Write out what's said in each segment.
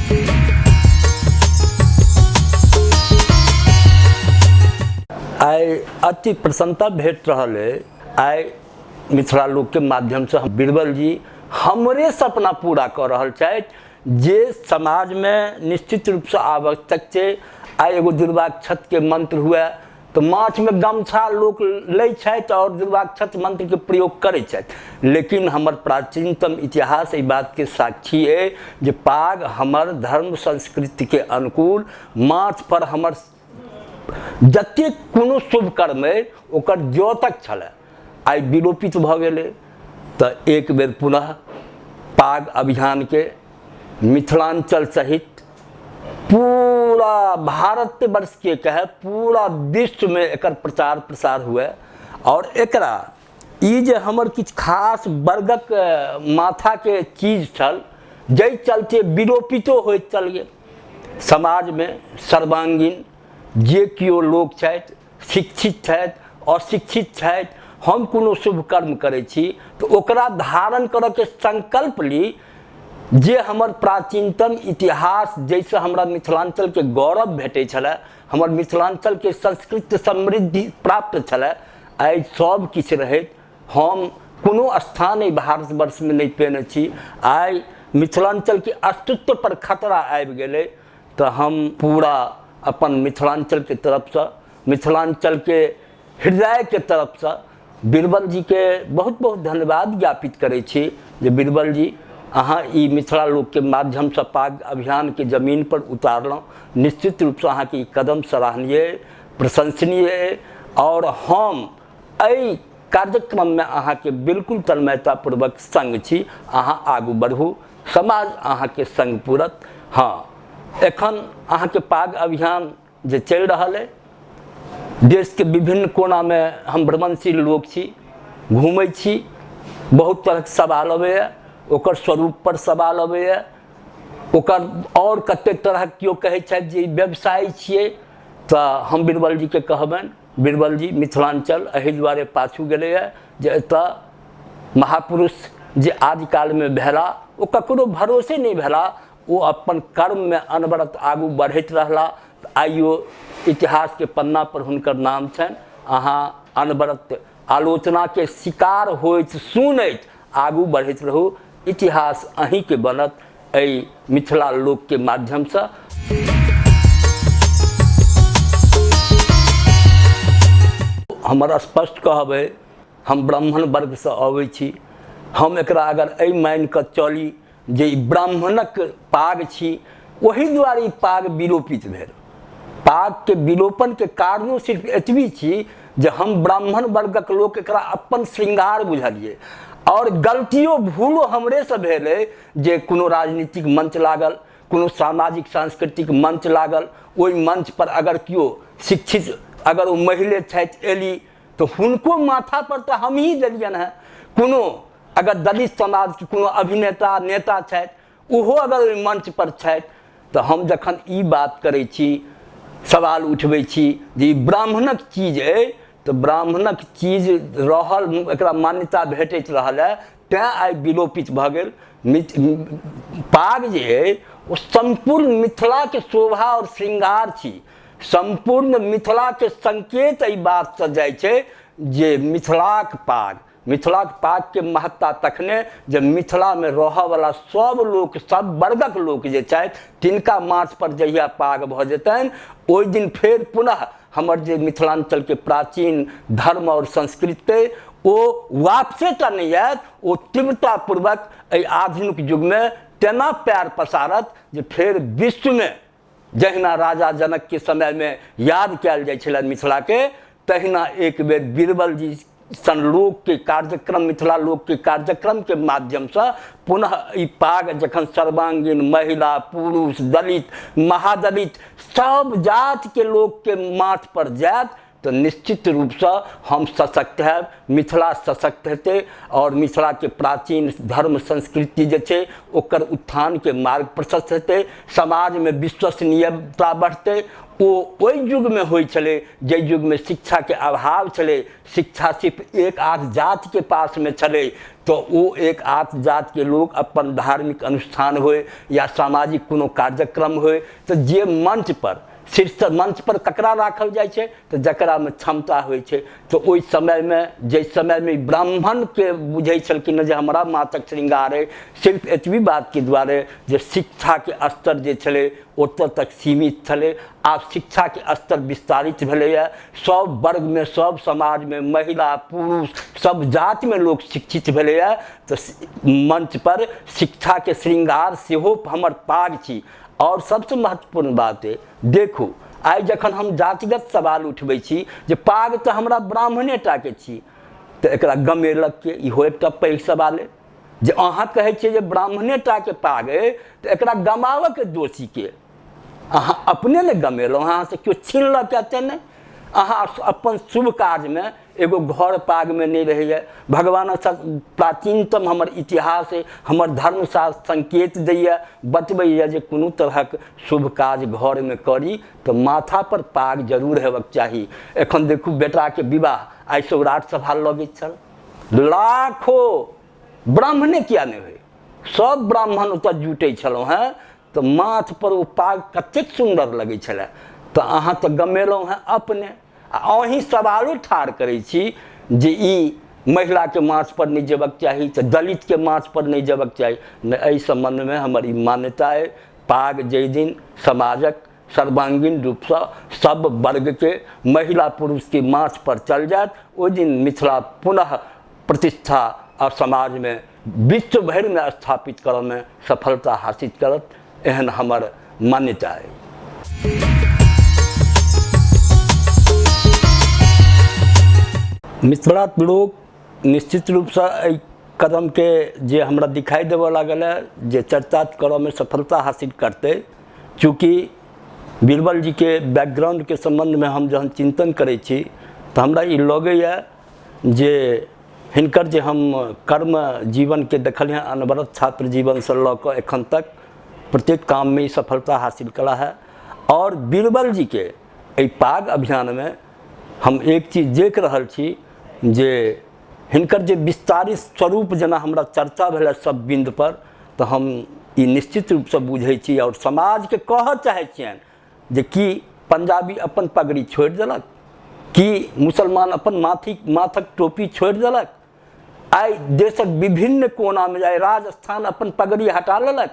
आइ अति प्रसन्नता भेट रहा है। आइ मिथिला लोक के माध्यम से बीरबल जी हमरे सपना पूरा कर रहा है, जे समाज में निश्चित रूप से आवश्यक है। आइ एगो दुर्वाक्षत के मंत्र हुए तो माछ में गमछा लोग ले और दुर्वाक्षत मंत्र के प्रयोग करे, लेकिन हमर प्राचीनतम इतिहास इस बात के साक्षी है जे पाग हमर धर्म संस्कृति के अनुकूल माछ पर हमर जते कोनो शुभ कर्म है ओकर ज्योतक छले आइ विलोपित भ गेले। तो एक बेर पुनः पाग अभियान के मिथिलांचल सहित पूरा भारत वर्ष के कहे पूरा विश्व में एकर प्रचार प्रसार हुए और एकरा ई जे हमर किछ खास वर्गक माथा के चीज छल जै चलते विलोपितो हो चल गेल। समाज में सर्वांगीण जे किओ लोक छथि, शिक्षित छथि अशिक्षित छथि, हम कोनो शुभ कर्म करै छी तो ओकरा धारण करऽ के संकल्प ली। जे हमर प्राचीनतम इतिहास जैसे हमरा मिथिलांचल के गौरव भेटे छले, हमर मिथिलांचल के संस्कृति समृद्धि प्राप्त छले, आइ सब किछ रहे हम कोनो स्थान भारत वर्ष में नहीं पेने छी। आइ मिथिलांचल के अस्तित्व पर खतरा आबि गेले तो हम पूरा अपन मिथिलांचल के तरफ से मिथिलांचल के हृदय के तरफ से बीरबल जी के बहुत बहुत धन्यवाद ज्ञापित करे छी जे बीरबल जी अहाँ ई मिथिला लोक के माध्यम से पाग अभियान के जमीन पर उतारलौं। निश्चित रूप से अहाँ के कदम सराहनीय प्रशंसनीय और हम एहि कार्यक्रम में अहाँ के बिल्कुल तन्मयतापूर्वक संग छी। अहाँ आगू बढ़ू, समाज अहाँ के संग पूरत। हाँ, एखन अहाँ के पाग अभियान जे चल रहा है, देश के विभिन्न कोना में हम भ्रमणशील लोग छी, घूमै छी, बहुत तरह के सवाल अबैया, ओकर स्वरूप पर सवाल अबैया, ओकर और कते तरह केओ कहै छथि जे व्यवसाय छियै। तो हम बीरबल जी के कहबनि, बीरबल जी मिथिलांचल एहि दुआरे पाछू गेलैया जे एतऽ महापुरुष जे आज काल में भेला ओ ककरो भरोसे नहीं भेला, वो अपन कर्म में अनवरत आगू बढ़ैत रहला। आइयो इतिहास के पन्ना पर हुनकर नाम छनि। अहाँ अनवरत आलोचना के शिकार होइत सुनैत आगू बढ़ैत रहू, इतिहास अहीं के बनत एहि मिथिला लोक के माध्यम से। हमर स्पष्ट कहबै हम ब्राह्मण वर्ग से अबै छी। हम एकरा अगर एहि मान कऽ चली जे ब्राह्मणक पाग छी, वही दुआरे ई पाग विलोपित भेल। पाग के विलोपन के कारणों सिर्फ एतबी छी जे हम ब्राह्मण वर्गक लोक एकरा अपन श्रृंगार बुझलिए और गलतियों भूलो हमरे से भेल जे कोनो राजनीतिक मंच लागल, कोनो सामाजिक सांस्कृतिक मंच लागल, ओहि मंच पर अगर किओ शिक्षित अगर वो महिले छथि एली तो हुनको माथा पर तो हम ही देलियन है। कोनो अगर दलित समाज के कोनो अभिनेता नेता छथि ओहो अगर ओहि मंच पर छथि तो हम जखन ई बात करै छी, सवाल उठबै छी जे ब्राह्मणक चीज है तो ब्राह्मणक चीज रहल एकरा मान्यता भेटैत रहल है, तैं आइ विलोपित भऽ गेल। पाग जे है वो संपूर्ण मिथिला के शोभा और श्रृंगार छी, संपूर्ण मिथिला के संकेत एहि बात से जाइ छै जे मिथिलाक पाग के महत्ता तखने जब मिथिला में रहऽ वाला सब लोक सब वर्गक लोक जे छथि तिनका माथ पर जहिया पाग भऽ जेतनि, ओहि दिन फेर पुनः हमर जे मिथिलांचल के प्राचीन धर्म और संस्कृति ओ वापसे टा नहीं आयत, ओ तीव्रतापूर्वक एहि आधुनिक युग में तेना पैर पसारत जे फेर विश्व में जहिना राजा जनक के समय में याद कयल जाइ छलनि मिथिला के, तहिना एक बेर बीरबल जी सन लोक के कार्यक्रम मिथिला लोक के कार्यक्रम के माध्यम से पुनः ई पाग जखन सर्वांगीण महिला पुरुष दलित महादलित सब जात के लोक के माथ पर जायत, तो निश्चित रूप से हम सशक्त है, मिथिला सशक्त हेतै और मिथिला के प्राचीन धर्म संस्कृति जे छै ओकर उत्थान के मार्ग प्रशस्त हेतै, समाज में विश्वसनीयता बढ़तै। ओहि युग में होइ छलै जे युग में शिक्षा के अभाव छलै, शिक्षा सिर्फ एक आध जाति के पास में छलै, तो वो एक आध जात के लोग अपन धार्मिक अनुष्ठान होए या सामाजिक कोनो कार्यक्रम होए तो जे मंच पर शीर्ष मंच पर ककरा राखल जाय छे तो जकरा में क्षमता होय छे। तो ओहि समय में जे समय में ब्राह्मण के बुझे छलखिन जे हमरा मातक श्रृंगार है, सिर्फ एतबी बात के द्वारे जे शिक्षा के स्तर जे छले ओतऽ तक सीमित छले। आब शिक्षा के स्तर विस्तारित भेलैया, सब वर्ग में सब समाज में महिला पुरुष सब जाति में लोग शिक्षित भेलैया। तो मंच पर शिक्षा के श्रृंगार सेहो हमर पाग छी। और सबसे महत्वपूर्ण बात है, देखो आई जखन हम जातिगत सवाल उठबै छी जे पाग तो हमरा ब्राह्मणे टा के छी, तो एकरा गमेलक के इहो एकटा पैघ सवाल है। जे अहाँ कहै छियै जे ब्राह्मणे टा के पाग है तो एकरा गमावऽ के दोषी के, अहाँ अपने ने गमेलहुँ, अहाँ से क्यों छीनलक एते नहीं। अहाँ अपन शुभ कार्य में एगो घर पाग में नहीं रहैए। भगवान प्राचीनतम हमर इतिहास है, हमर धर्मशास्त्र संकेत दैया बतबैया जे कोनो तरहक शुभ काज घर में करी तो माथा पर पाग जरूर हेबाक चाही। एखन देखू बेटा के विवाह आई सौराठ सभा लगैत छल, लाखों ब्राह्मणे किया नहीं हुए, सब ब्राह्मण ओतऽ जुटै छलहुँ हैं, तो माथ पर ओ पाग कतेक सुंदर लगै छलै। तो अहाँ तो गमेलहुँ हैं अपने, अहीं सवालो ठाड़ करै छी जे ई महिला के माथ पर नहीं जेबाक चाही तो दलित के माथ पर नहीं जेबाक चाही। एहि संबंध में हमर ई मान्यता है, पाग जै दिन समाजक सर्वांगीण रूप से सब वर्ग के महिला पुरुष के माथ पर चल जात, ओहि दिन मिथिला पुनः प्रतिष्ठा और समाज में विश्व भर में स्थापित करऽ में सफलता हासिल करत, एहन हमर मान्यता है। मिथिला लोग निश्चित रूप से एहि कदम के जे हमरा दिखाई देवऽ लागल है जे चर्चा करऽ में सफलता हासिल करते, चूँकि बीरबल जी के बैकग्राउंड के संबंध में हम जहन चिंतन करै छी तो हमरा ई लगैया जे हिनकर जे हम कर्म जीवन के देखल हैं, अनवरत छात्र जीवन से लऽ कऽ एखन तक प्रत्येक काम में सफलता हासिल करा है। और बीरबल जी के एहि पाग अभियान में हम एक चीज देख रहल छी जे हिनकर जे विस्तारित स्वरूप जेना हमरा चर्चा भेल सब बिंद पर, तो हम ई निश्चित रूप से बुझै छी और समाज के कहऽ चाहै छियनि जे कि पंजाबी अपन पगड़ी छोड़ि देलक, कि मुसलमान अपन माथक टोपी छोड़ि देलक, आई देशक विभिन्न कोना में जाए राजस्थान अपन पगड़ी हटा लेलक,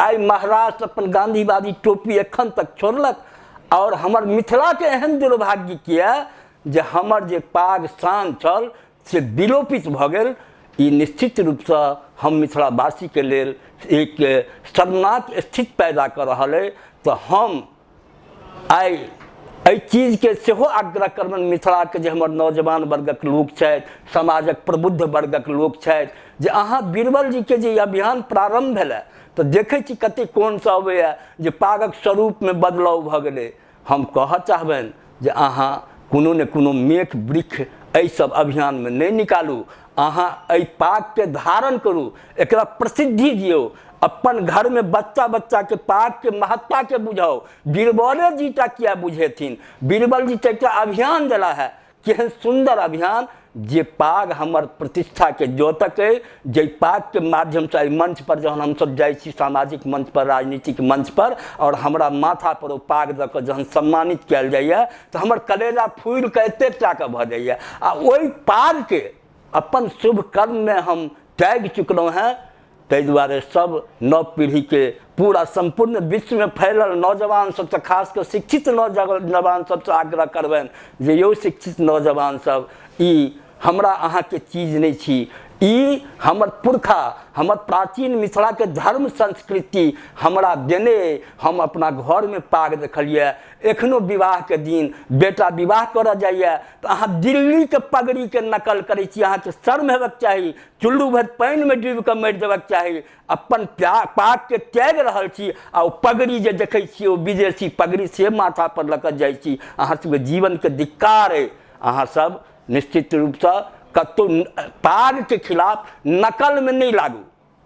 आई महाराष्ट्र अपन गांधीवादी टोपी एखन तक छोड़लक। और हमर मिथिला के एहन दुर्भाग्य किया जे हमर जे पाग शान छल से विलोपित भ गेल। ई निश्चित रूप से हम मिथिलावासी के लेल एक शर्मनाक स्थिति पैदा कर रहल है। तो हम आई एहि चीज के सेहो आग्रह करबनि मिथिला के जे हमर नौजवान वर्गक लोक छथि, समाजक प्रबुद्ध वर्गक लोक छथि, जे अहाँ बीरबल जी के जे अभियान प्रारंभ भेलै तो देखै छी कते कोन सा अबैया जे पागक स्वरूप में बदलाव भ गेलै। हम कहऽ चाहबनि जे अहाँ कोनो ने कोनो मेख वृक्ष एहि सब अभियान में नहीं निकालू, अहाँ एहि पाग के धारण करू, एकरा प्रसिद्धि दियौ, अपन घर में बच्चा बच्चा के पाग के महत्ता के बुझाओ। बीरबले जी टा किया बुझेथिन, बीरबल जी तो एक अभियान दिला है, केहन सुंदर अभियान जे पाग हमर प्रतिष्ठा के द्योतक है। जे पाग के माध्यम से मंच पर जहन हम सब जाइ छी, सामाजिक मंच पर, राजनीतिक मंच पर, और हमरा माथा पर ओ पाग दऽ कऽ जहन सम्मानित कयल जाइए तो हमर कलेजा फूल के एतेक टा के भऽ जाइए। आ ओहि पाग के अपन शुभ कर्म में हम त्याग चुकलहुँ हैं। ताहि दुआरे सब नव पीढ़ी के पूरा संपूर्ण विश्व में फैलल नौजवान सबसे खास कर शिक्षित नौजवान सबसे आग्रह करबनि जे यौ शिक्षित नौजवान सब, ई हमरा अहाँ के चीज नहीं छी, ई हमर पुरखा, हमर प्राचीन मिथिला के धर्म संस्कृति हमरा देने, हम अपना घर में पाग देखलिए। एखनो विवाह के दिन बेटा विवाह कर जाइए तो अहाँ दिल्ली के पगड़ी के नकल करै छी, अहाँ के शर्म हेबाक चाही, चुल्लू भर पानि में डूबि के मरि जेबाक चाही। अपन पाग के त्याग रहल छी आ ओ पगड़ी जे देखै छियै ओ विदेशी पगड़ी से माथा पर लऽ कऽ जाइ छी। अहाँ सबके जीवन के धिक्कार अइ। अहाँ सब निश्चित रूप से कतौ पाग के खिलाफ नकल में नहीं लागू,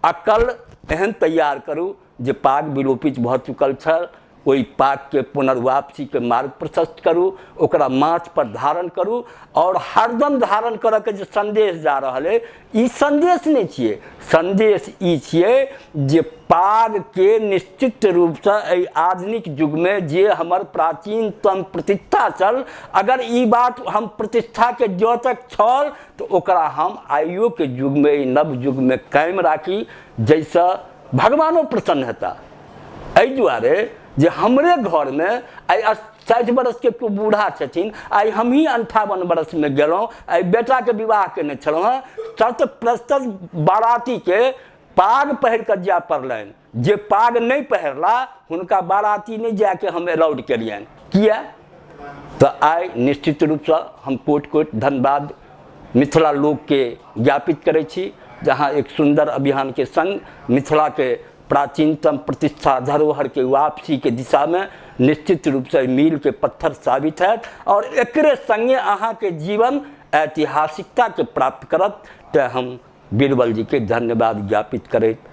अकल एहन तैयार करू जे पाग विलोपित भऽ चुकल छल, ओहि पाग के पुनर्वापसी के मार्ग प्रशस्त करू, ओकरा माथ पर धारण करू और हरदम धारण करऽ के जे संदेश जा रहल है, ई संदेश नहीं छिए, संदेश ई छिए जे पाग के निश्चित रूप से एहि आधुनिक युग में जे हमर प्राचीनतम प्रतिष्ठा छल, अगर ई बात हम प्रतिष्ठा के द्योतक छल तो ओकरा हम आइयो के युग में, ई नव युग में कायम राखी, जैसे भगवानो प्रसन्न हेता। एहि दुआरे जे हमरे घर में आई 60 बरस के कोई बूढ़ा छथिन, आई हम ही 58 बरस में गेलौं, आई बेटा के विवाह केने छलौं हैं, शर्त प्रस्तुत बाराती के पाग पहिर कर जाय पड़लनि। जे पाग नहीं पहिरला हुनका बाराती नहीं जाके हम अलाउड करियनि। किया? तो आई निश्चित रूप से हम कोटि कोटि धन्यवाद मिथिला लोक के ज्ञापित करै छी, जहाँ एक सुंदर अभियान के संग मिथिला के प्राचीनतम प्रतिष्ठा धरोहर के वापसी के दिशा में निश्चित रूप से मील के पत्थर साबित है और एकरे संगे अहाँ के जीवन ऐतिहासिकता के प्राप्त करत। तो हम बीरबल जी के धन्यवाद ज्ञापित करैत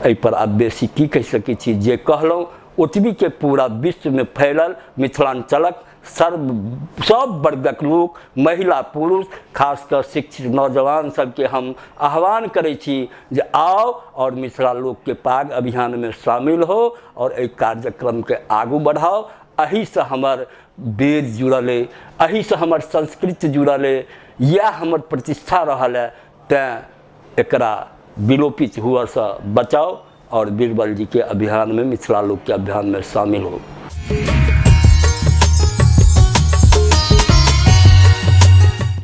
एहि पर आब बेसी की कहि सकै छी। जे कहलहुँ ओतबी के पूरा विश्व में फैलल मिथिलांचलक सब वर्गक लोक, महिला पुरुष, खासकर शिक्षित नौजवान सबके हम आह्वान करै छी जे आओ और मिथिला लोक के पाग अभियान में शामिल हो और एहि कार्यक्रम के आगू बढ़ाओ। एही से हमर वेद जुड़ल है, एही से हमर संस्कृति जुड़ल है, यह हमर प्रतिष्ठा रहल है। तैं एकरा विलोपित हुआ से बचाओ और बीरबल जी के अभियान में, मिथिला लोक के अभियान में शामिल हो।